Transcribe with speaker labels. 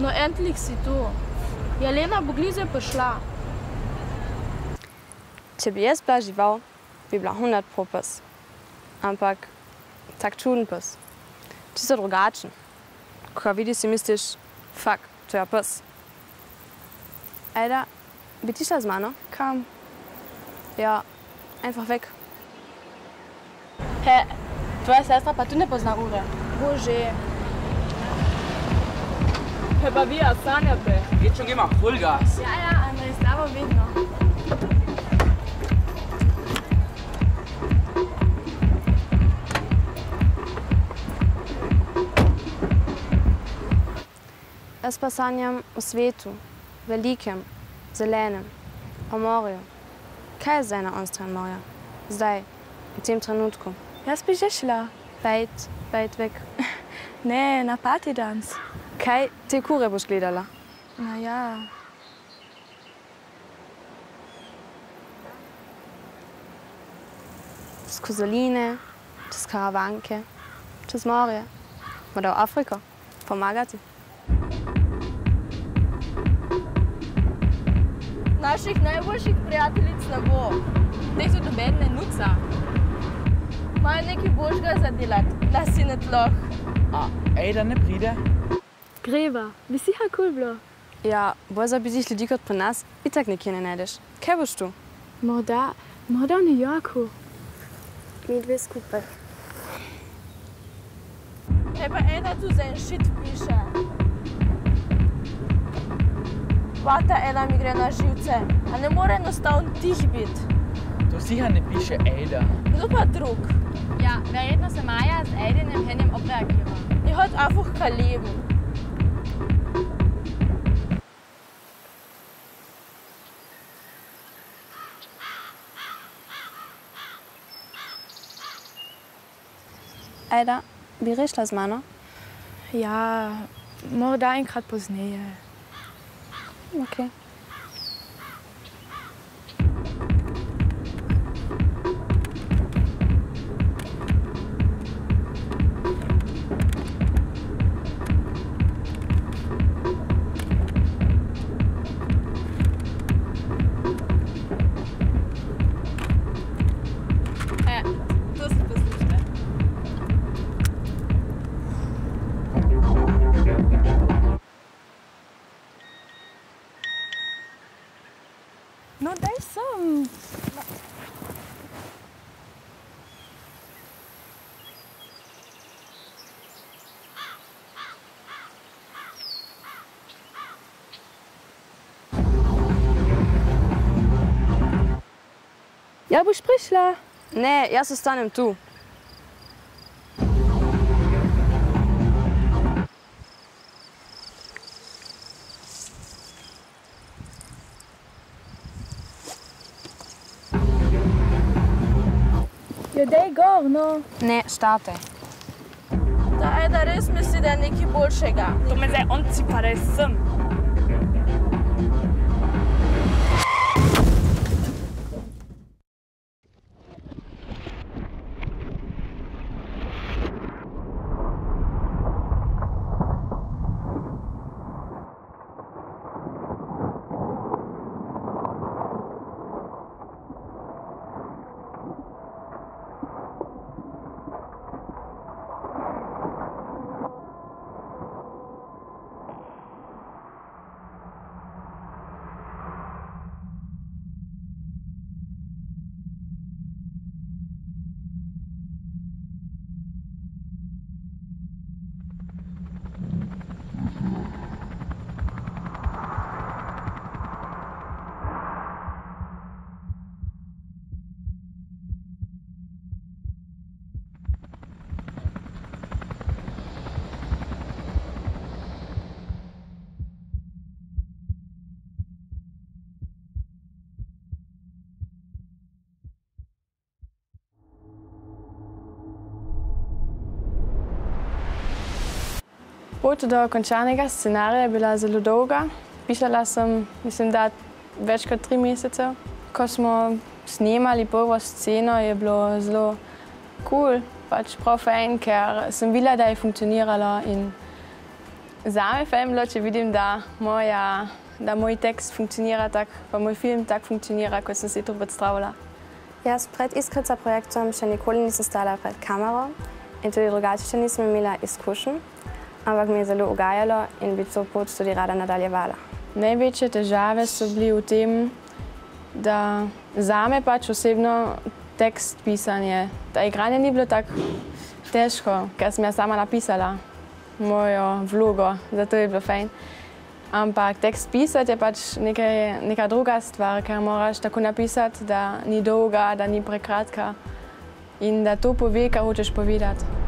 Speaker 1: No, endlich si tu. Jelena bo glize prišla.
Speaker 2: Če bi jaz bila žival, bi bila 100% pes. Ampak tak čuden pes. Čisto drugačen. Ko ga vidiš, si misliš, fuck, to je pes. Ejda, bi ti šla z mano?
Speaker 1: Kam?
Speaker 2: Ja, einfach weg.
Speaker 3: He, tvoja sestra pa tu ne pozna ure.
Speaker 1: Bože.
Speaker 4: He pa vi, a sanjate?
Speaker 5: Geht schon, geh mal, Vollgas.
Speaker 1: Ja, Andrej, slabo vidno.
Speaker 2: Jaz pa sanjam o svetu, velikem, zelenem, o morju. Kaj je zdaj na on stran morja? Zdaj, v tem trenutku.
Speaker 1: Jaz bi že šla.
Speaker 2: Bejt weg.
Speaker 1: Ne, na party dans.
Speaker 2: Kaj, te kure boš gledala?
Speaker 1: Na ja.
Speaker 2: Čez kozoline, čez karavanke, čez morje. Morda v Afriko. Pomagati.
Speaker 1: Naših najboljših prijateljic ne bo.
Speaker 3: Teh so dobedne nuca.
Speaker 1: Imajo nekaj božga za delati, da si ne tloh.
Speaker 5: A, Ada ne pride?
Speaker 1: Greva, bi siha cool bilo.
Speaker 2: Ja, bolj za bizih ljudi kot pri nas, itak nekje ne najdeš. Kaj boš tu?
Speaker 1: Morda v New Yorku.
Speaker 2: Mi dve skupaj.
Speaker 1: Ej, pa ena tu za en šit piše. Vata, ena mi gre na živce, a ne more enostavno tih biti.
Speaker 5: To sicher ne piše Ada.
Speaker 1: Kdo pa drug?
Speaker 3: Ja, verjetno se Maja z Aidinim Henjem obreagira.
Speaker 1: Je hod einfach kein Leben.
Speaker 2: Ajda, bi res šla z mano?
Speaker 1: Ja, morda enkrat pozneje.
Speaker 2: Okay.
Speaker 3: To se poslušajte.
Speaker 1: No, daj sem. Ja, boš prišla.
Speaker 2: Ne, jaz ostanem tu.
Speaker 1: Ja, daj gor, no.
Speaker 2: Ne, štate.
Speaker 1: Da, Ajda res misli, da je nekaj boljšega.
Speaker 4: To me zdaj on cipa, da sem.
Speaker 6: Pot do končanega scenarija je bila zelo dolga. Pisala sem, mislim, da več kot 3 mesece. Ko smo snemali prvo sceno, je bilo zelo cool, pač prav fajn, ker sem videla, da je funkcioniralo in Zame fejmilo, če vidim, da moj tekst funkcionira tak, pa moj film tak funkcionira, kot sem si to predstavila.
Speaker 2: Jaz pred Iskrica projektom še nikoli nisem stala pred kamero in tudi drugače še nisem imela izkušenj, ampak mi je zelo ugajalo in bi to pot tudi rada nadaljevala.
Speaker 6: Največje težave so bili v tem, da zame pač osebno tekst pisanje. Da igranje ni bilo tako težko, ker sem jaz sama napisala mojo vlogo, zato je bilo fajn. Ampak tekst pisati je pač neka druga stvar, ker moraš tako napisati, da ni dolga, da ni prekratka in da to pove, kar hočeš povedati.